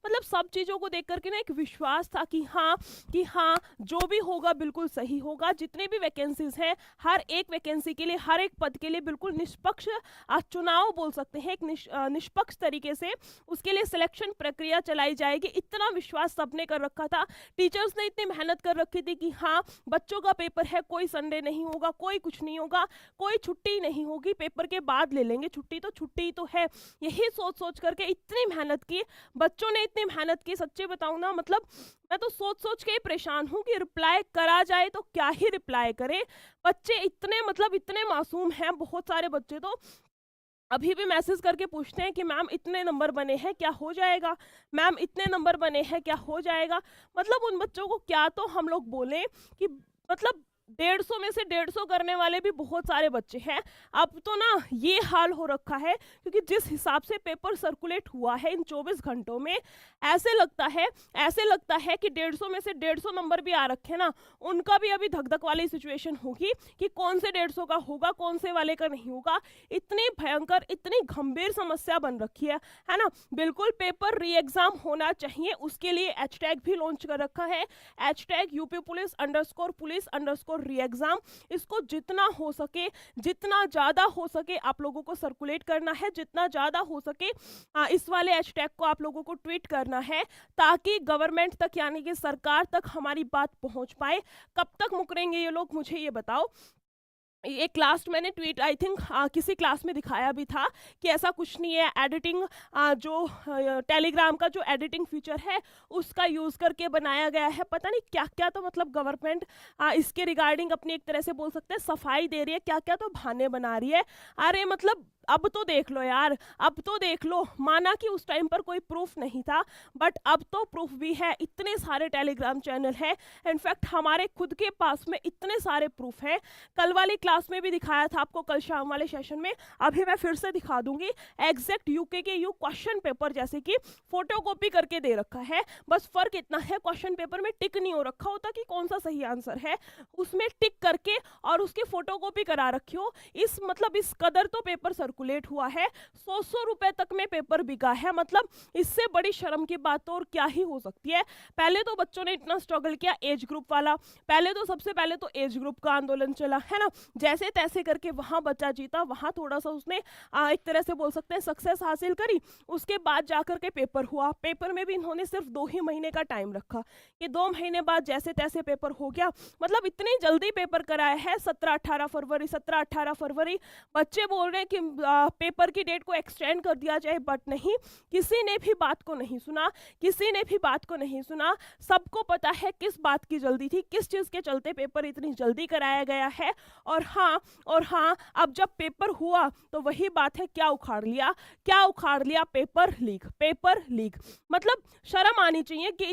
मतलब सब चीज़ों को देख करके ना एक विश्वास था कि हाँ जो भी होगा बिल्कुल सही होगा। जितने भी वैकेंसीज हैं, हर एक वैकेंसी के लिए, हर एक पद के लिए बिल्कुल निष्पक्ष चुनाव बोल सकते हैं, एक निष्पक्ष तरीके से उसके लिए सिलेक्शन प्रक्रिया चलाई जाएगी। इतना विश्वास सबने कर रखा था, टीचर्स ने इतनी मेहनत कर रखी थी कि हाँ बच्चों का पेपर है, कोई संडे नहीं होगा, कोई कुछ नहीं होगा, कोई छुट्टी नहीं होगी, पेपर के बाद ले लेंगे छुट्टी, तो छुट्टी तो है। यही सोच सोच करके इतनी मेहनत की, बच्चों ने इतनी मेहनत की, सच्चे बताऊं ना, मतलब मैं तो सोच सोच के ही परेशान हूँ कि रिप्लाई करा जाए तो क्या ही रिप्लाई करे। बच्चे इतने मतलब इतने मासूम हैं, बहुत सारे बच्चे तो अभी भी मैसेज करके पूछते हैं कि मैम इतने नंबर बने हैं क्या हो जाएगा, मैम इतने नंबर बने हैं क्या हो जाएगा। मतलब उन बच्चों को क्या तो हम लोग बोलें कि मतलब 150 में से 150 करने वाले भी बहुत सारे बच्चे हैं। अब तो ना ये हाल हो रखा है, क्योंकि जिस हिसाब से पेपर सर्कुलेट हुआ है इन 24 घंटों में, ऐसे लगता है कि 150 में से 150 नंबर भी आ रखे ना, उनका भी अभी धक धक वाली सिचुएशन होगी कि कौन से 150 का होगा, कौन से वाले का नहीं होगा। इतनी भयंकर, इतनी गंभीर समस्या बन रखी है ना। बिल्कुल पेपर री एग्जाम होना चाहिए, उसके लिए हैशटैग भी लॉन्च कर रखा है, हैशटैग यूपी पुलिस_री एग्जाम। इसको जितना हो सके, जितना ज़्यादा हो सके आप लोगों को सर्कुलेट करना है, जितना ज़्यादा हो सके इस वाले हैशटैग को आप लोगों को ट्वीट करना है, ताकि गवर्नमेंट तक यानी कि सरकार तक हमारी बात पहुंच पाए। कब तक मुकरेंगे ये लोग, मुझे ये बताओ। एक लास्ट मैंने ट्वीट आई थिंक किसी क्लास में दिखाया भी था कि ऐसा कुछ नहीं है, एडिटिंग जो टेलीग्राम का जो एडिटिंग फीचर है उसका यूज़ करके बनाया गया है, पता नहीं क्या क्या। तो मतलब गवर्नमेंट इसके रिगार्डिंग अपनी एक तरह से बोल सकते हैं सफाई दे रही है, क्या क्या तो बहाने बना रही है। अरे मतलब अब तो देख लो यार, अब तो देख लो। माना कि उस टाइम पर कोई प्रूफ नहीं था, बट अब तो प्रूफ भी है, इतने सारे टेलीग्राम चैनल हैं, इनफैक्ट हमारे खुद के पास में इतने सारे प्रूफ हैं। कल वाली क्लास में भी दिखाया था आपको, कल शाम वाले सेशन में, अभी मैं फिर से दिखा दूंगी। एग्जैक्ट यूके के यू क्वेश्चन पेपर जैसे कि फोटोकॉपी करके दे रखा है, बस फर्क इतना है क्वेश्चन पेपर में टिक नहीं हो रखा होता कि कौन सा सही आंसर है, उसमें टिक करके और उसकी फोटोकॉपी करा रखी हो। इस मतलब इस कदर तो पेपर सर्कुलेट हुआ है, 100 रुपए तक में पेपर बिका है। मतलब इससे बड़ी शर्म की बात तो और क्या ही हो सकती है। पहले तो बच्चों ने इतना स्ट्रगल किया, एज ग्रुप वाला, पहले तो सबसे पहले तो एज ग्रुप का आंदोलन चला है ना, जैसे तैसे करके वहां बच्चा जीता, वहां थोड़ा सा उसने एक तरह से बोल सकते हैं सक्सेस हासिल करी। उसके बाद जाकर के पेपर हुआ, पेपर में भी इन्होंने सिर्फ 2 ही महीने का टाइम रखा कि 2 महीने बाद जैसे तैसे पेपर हो गया। मतलब इतनी जल्दी पेपर कराया है, 17-18 फरवरी 17-18 फरवरी। बच्चे बोल रहे हैं कि पेपर की डेट को एक्सटेंड कर दिया जाए, बट नहीं, किसी ने भी बात को नहीं सुना, किसी ने भी बात को नहीं सुना। सबको पता है किस बात की जल्दी थी, किस चीज़ के चलते पेपर इतनी जल्दी कराया गया है। और हाँ, अब जब पेपर हुआ तो वही बात है, क्या उखाड़ लिया, क्या उखाड़ लिया, पेपर लीक, पेपर लीक। मतलब शर्म आनी चाहिए कि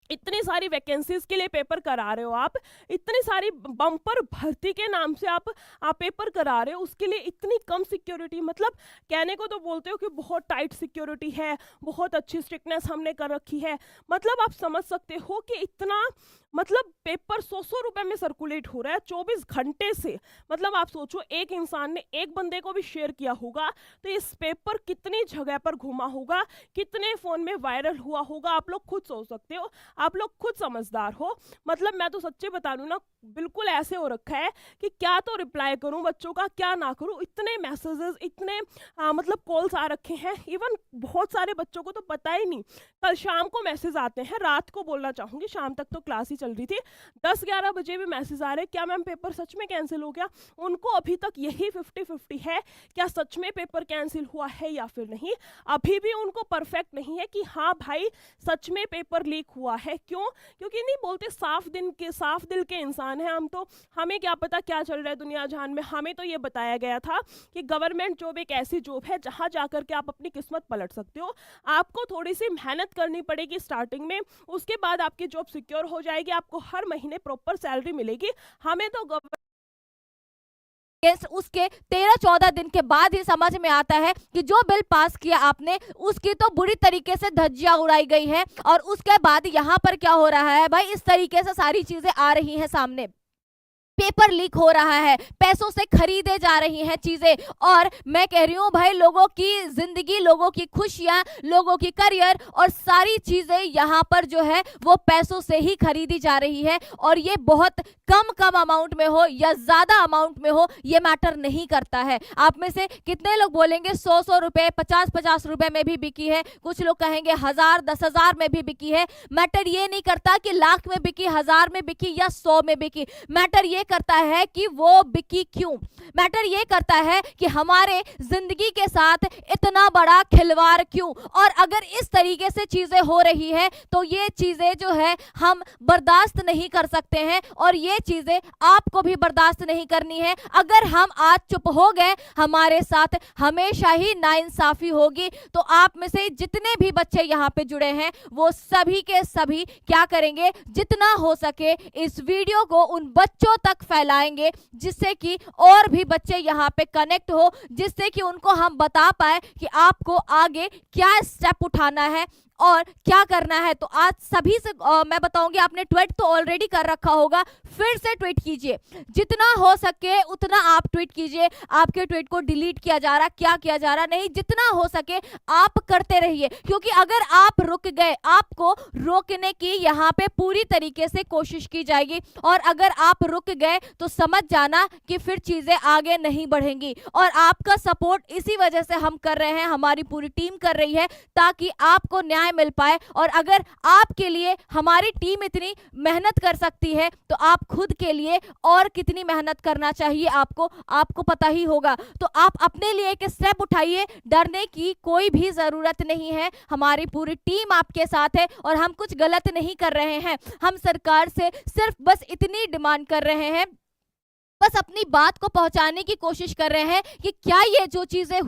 इतनी सारी वैकेंसीज के लिए पेपर करा रहे हो आप, इतनी सारी बम्पर भर्ती के नाम से आप पेपर करा रहे हो, उसके लिए इतनी कम सिक्योरिटी। मतलब कहने को तो बोलते हो कि बहुत टाइट सिक्योरिटी है, बहुत अच्छी स्ट्रिक्टनेस हमने कर रखी है। मतलब आप समझ सकते हो कि इतना मतलब पेपर 100 रुपए में सर्कुलेट हो रहा है 24 घंटे से। मतलब आप सोचो, एक इंसान ने एक बंदे को भी शेयर किया होगा तो इस पेपर कितनी जगह पर घुमा होगा, कितने फोन में वायरल हुआ होगा, आप लोग खुद सोच सकते हो, आप लोग खुद समझदार हो। मतलब मैं तो सच्चे बता रही हूँ ना, बिल्कुल ऐसे हो रखा है कि क्या तो रिप्लाई करूं बच्चों का, क्या ना करूं। इतने मैसेजेस, इतने मतलब कॉल्स आ रखे हैं, इवन बहुत सारे बच्चों को तो पता ही नहीं। कल शाम को मैसेज आते हैं, रात को बोलना चाहूंगी, शाम तक तो क्लास ही चल रही थी, 10-11 बजे भी मैसेज आ रहे हैं, क्या मैम पेपर सच में कैंसिल हो गया। उनको अभी तक यही 50-50 है, क्या सच में पेपर कैंसिल हुआ है या फिर नहीं। अभी भी उनको परफेक्ट नहीं है कि हाँ भाई सच में पेपर लीक हुआ है। क्यों? क्योंकि नहीं बोलते, साफ दिल के इंसान हैं हम, तो हमें क्या पता क्या चल रहा है दुनिया जहान में। हमें तो ये बताया गया था कि गवर्नमेंट जॉब एक ऐसी जॉब है जहां जाकर के आप अपनी किस्मत पलट सकते हो। आपको थोड़ी सी मेहनत करनी पड़ेगी स्टार्टिंग में, उसके बाद आपकी जॉब सिक्योर हो जाएगी, आपको हर महीने प्रॉपर सैलरी मिलेगी। हमें तो उसके 13-14 दिन के बाद ही समझ में आता है कि जो बिल पास किया आपने उसकी तो बुरी तरीके से धज्जियां उड़ाई गई है। और उसके बाद यहाँ पर क्या हो रहा है भाई, इस तरीके से सारी चीजें आ रही हैं सामने। पेपर लीक हो रहा है, पैसों से खरीदे जा रही हैं चीजें। और मैं कह रही हूं भाई, लोगों की जिंदगी, लोगों की खुशियां, लोगों की करियर और सारी चीजें यहाँ पर जो है वो पैसों से ही खरीदी जा रही है। और ये बहुत कम अमाउंट में हो या ज्यादा अमाउंट में हो, ये मैटर नहीं करता है। आप में से कितने लोग बोलेंगे 100 रुपए, 50 रुपए में भी बिकी है, कुछ लोग कहेंगे 1000 10,000 में भी बिकी है। मैटर ये नहीं करता कि लाख में बिकी, 1000 में बिकी या 100 में बिकी। मैटर ये करता है कि वो बिकी क्यों। मैटर ये करता है कि हमारे जिंदगी के साथ इतना बड़ा खिलवाड़ क्यों। और अगर इस तरीके से चीजें हो रही है तो ये चीजें जो है हम बर्दाश्त नहीं कर सकते हैं, और ये चीजें आपको भी बर्दाश्त नहीं करनी है। अगर हम आज चुप हो गए, हमारे साथ हमेशा ही नाइंसाफी होगी। तो आप में से जितने भी बच्चे यहाँ पे जुड़े हैं वो सभी के सभी क्या करेंगे, जितना हो सके इस वीडियो को उन बच्चों तक फैलाएंगे, जिससे कि और भी बच्चे यहाँ पे कनेक्ट हो, जिससे कि उनको हम बता पाए कि आपको आगे क्या स्टेप उठाना है और क्या करना है। तो आज सभी से मैं बताऊंगी, आपने ट्वीट तो ऑलरेडी कर रखा होगा, फिर से ट्वीट कीजिए, जितना हो सके उतना आप ट्वीट कीजिए। आपके ट्वीट को डिलीट किया जा रहा, क्या किया जा रहा नहीं, जितना हो सके आप करते रहिए, क्योंकि अगर आप रुक गए, आपको रोकने की यहाँ पे पूरी तरीके से कोशिश की जाएगी। और अगर आप रुक गए तो समझ जाना कि फिर चीजें आगे नहीं बढ़ेंगी। और आपका सपोर्ट इसी वजह से हम कर रहे हैं, हमारी पूरी टीम कर रही है, ताकि आपको न्याय मिल पाए। और अगर आपके लिए हमारी टीम इतनी मेहनत कर सकती है तो आप खुद के लिए और कितनी मेहनत करना चाहिए आपको पता ही होगा। तो आप अपने लिए एक स्टेप उठाइए, डरने की कोई भी जरूरत नहीं है। हमारी पूरी टीम आपके साथ है और हम कुछ गलत नहीं कर रहे हैं। हम सरकार से सिर्फ बस इतनी डिमांड कर रहे हैं, बस अपनी बात को पहुंचाने की कोशिश कर रहे हैं कि क्या ये जो चीजें